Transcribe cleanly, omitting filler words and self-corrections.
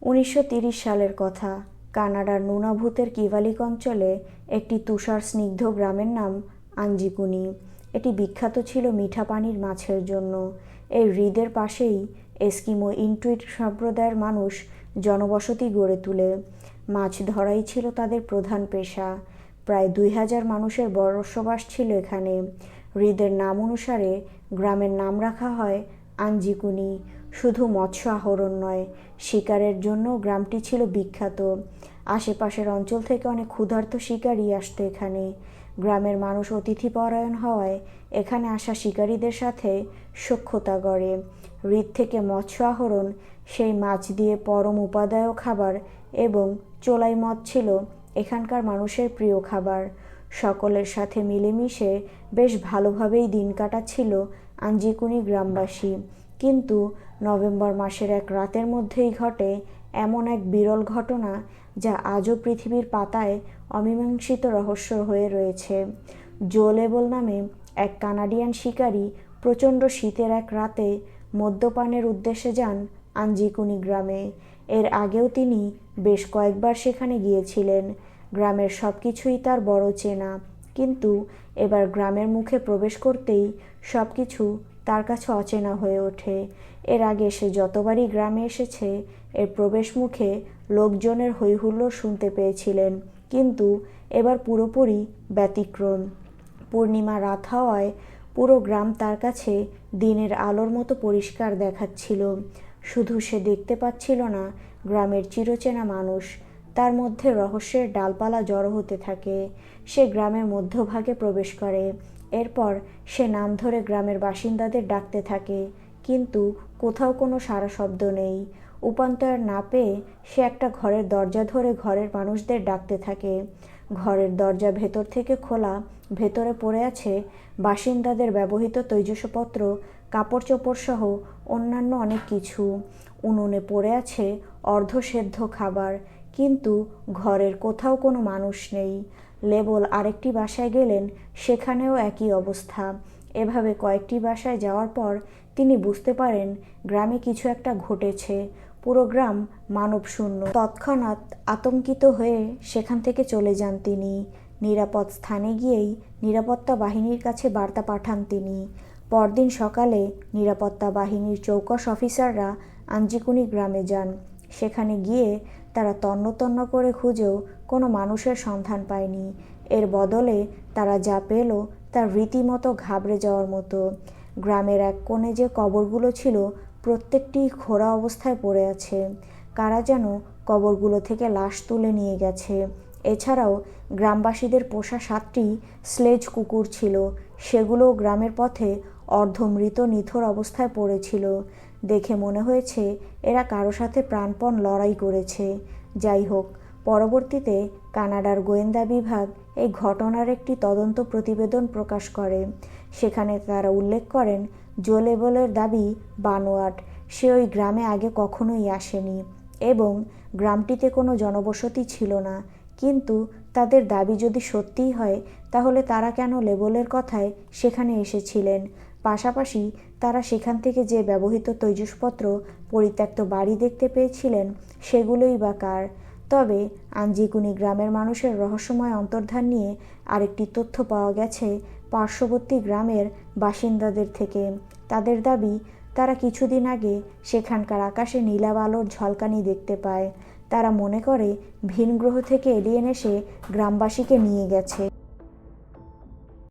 1930 সালের কথা। কানাডার নুনাভুতের কিভালিক অঞ্চলে একটি তুষার স্নিগ্ধ গ্রামের নাম আঞ্জিকুনি। এটি বিখ্যাত ছিল মিঠা পানির মাছের জন্য। এই হ্রদের পাশেই এস্কিমো ইনটুইট সম্প্রদায়ের মানুষ জনবসতি গড়ে তোলে। মাছ ধরাই ছিল তাদের প্রধান পেশা। প্রায় 2000 মানুষের বসবাস ছিল এখানে। হ্রদের নাম অনুসারে গ্রামের নাম রাখা হয় আঞ্জিকুনি। শুধু মৎস্য আহরণ নয়, শিকারের জন্য গ্রামটি ছিল বিখ্যাত। আশেপাশের অঞ্চল থেকে অনেক ক্ষুধার্ত শিকারী আসতো এখানে। গ্রামের মানুষ অতিথিপরায়ণ হওয়ায় এখানে আসা শিকারীদের সাথে সখ্যতা গড়ে। হ্রদ থেকে মৎস্য আহরণ, সেই মাছ দিয়ে পরম উপাদেয় খাবার এবং চোলাই মদ ছিল এখানকার মানুষের প্রিয় খাবার। সকলের সাথে মিলেমিশে বেশ ভালোভাবেই দিন কাটাচ্ছিল আঞ্জিকুনি গ্রামবাসী। কিন্তু নভেম্বর মাসের এক রাতের মধ্যেই ঘটে এমন এক বিরল ঘটনা যা আজও পৃথিবীর পাতায় অমীমাংসিত রহস্য হয়ে রয়েছে। জো লেবল নামে এক কানাডিয়ান শিকারী প্রচণ্ড শীতের এক রাতে মদ্যপানের উদ্দেশ্যে যান আঞ্জিকুনি গ্রামে। এর আগেও তিনি বেশ কয়েকবার সেখানে গিয়েছিলেন। গ্রামের সব কিছুই তার বড় চেনা, কিন্তু এবার গ্রামের মুখে প্রবেশ করতেই সব কিছু তার কাছে অচেনা হয়ে ওঠে। এর আগে সে যতবারই গ্রামে এসেছে এর প্রবেশ মুখে লোকজনের হৈহুল্লোড় শুনতে পেয়েছিলেন, কিন্তু এবার পুরোপুরি ব্যতিক্রম। পূর্ণিমা রাত হওয়ায় পুরো গ্রাম তার কাছে দিনের আলোর মতো পরিষ্কার দেখাচ্ছিল। শুধু সে দেখতে পাচ্ছিল না গ্রামের চিরচেনা মানুষ, তার মধ্যে রহস্যের ডালপালা জড়ো হতে থাকে। সে গ্রামের মধ্যভাগে প্রবেশ করে। এরপর সে নাম ধরে গ্রামের বাসিন্দাদের ডাকতে থাকে, কিন্তু কোথাও কোনো সাড়া শব্দ নেই। উপান্তর না পেয়ে সে একটা ঘরের দরজা ধরে ঘরের মানুষদের ডাকতে থাকে। ঘরের দরজা ভেতর থেকে খোলা, ভেতরে পড়ে আছে বাসিন্দাদের ব্যবহৃত তৈজসপত্র, কাপড় চোপড় সহ অন্যান্য অনেক কিছু। উনুনে পড়ে আছে অর্ধসেদ্ধ খাবার, কিন্তু ঘরের কোথাও কোনো মানুষ নেই। লেবল আরেকটি বাসায় গেলেন, সেখানেও একই অবস্থা। এভাবে কয়েকটি বাসায় যাওয়ার পর তিনি বুঝতে পারেন গ্রামে কিছু একটা ঘটেছে। পুরো গ্রাম মানবশূন্য। তৎক্ষণাৎ আতঙ্কিত হয়ে সেখান থেকে চলে যান তিনি। নিরাপদ স্থানে গিয়েই নিরাপত্তা বাহিনীর কাছে বার্তা পাঠান তিনি। পরদিন সকালে নিরাপত্তা বাহিনীর চৌকস অফিসাররা আঞ্জিকুনি গ্রামে যান। সেখানে গিয়ে তারা তন্ন তন্ন করে খুঁজেও কোনো মানুষের সন্ধান পায়নি। এর বদলে তারা যা পেল তা রীতিমতো ঘাবড়ে যাওয়ার মতো। গ্রামের এক কোণে যে কবরগুলো ছিল প্রত্যেকটি খোঁড়া অবস্থায় পড়ে আছে। কারা যেন কবরগুলো থেকে লাশ তুলে নিয়ে গেছে। এছাড়াও গ্রামবাসীদের পোষা 7টি স্লেজ কুকুর ছিল, সেগুলোও গ্রামের পথে অর্ধমৃত নিথর অবস্থায় পড়েছিল। দেখে মনে হয়েছে এরা কারো সাথে প্রাণপণ লড়াই করেছে। যাই হোক, পরবর্তীতে কানাডার গোয়েন্দা বিভাগ এই ঘটনার একটি তদন্ত প্রতিবেদন প্রকাশ করে। সেখানে তারা উল্লেখ করেন জো লেবলের দাবি বানোয়াট। সে ওই গ্রামে আগে কখনোই আসেনি এবং গ্রামটিতে কোনো জনবসতি ছিল না। কিন্তু তাদের দাবি যদি সত্যিই হয়, তাহলে তারা কেন লেবলের কথায় সেখানে এসেছিলেন? পাশাপাশি তারা সেখান থেকে যে ব্যবহৃত তৈজসপত্র, পরিত্যক্ত বাড়ি দেখতে পেয়েছিলেন, সেগুলোই বা কার? তবে আঞ্জিকুনি গ্রামের মানুষের রহস্যময় অন্তর্ধান নিয়ে আরেকটি তথ্য পাওয়া গেছে পার্শ্ববর্তী গ্রামের বাসিন্দাদের থেকে। তাদের দাবি, তারা কিছুদিন আগে সেখানকার আকাশে নীলাভ আলোর ঝলকানি দেখতে পায়। তারা মনে করে ভিন গ্রহ থেকে এলিয়েন এসে গ্রামবাসীকে নিয়ে গেছে।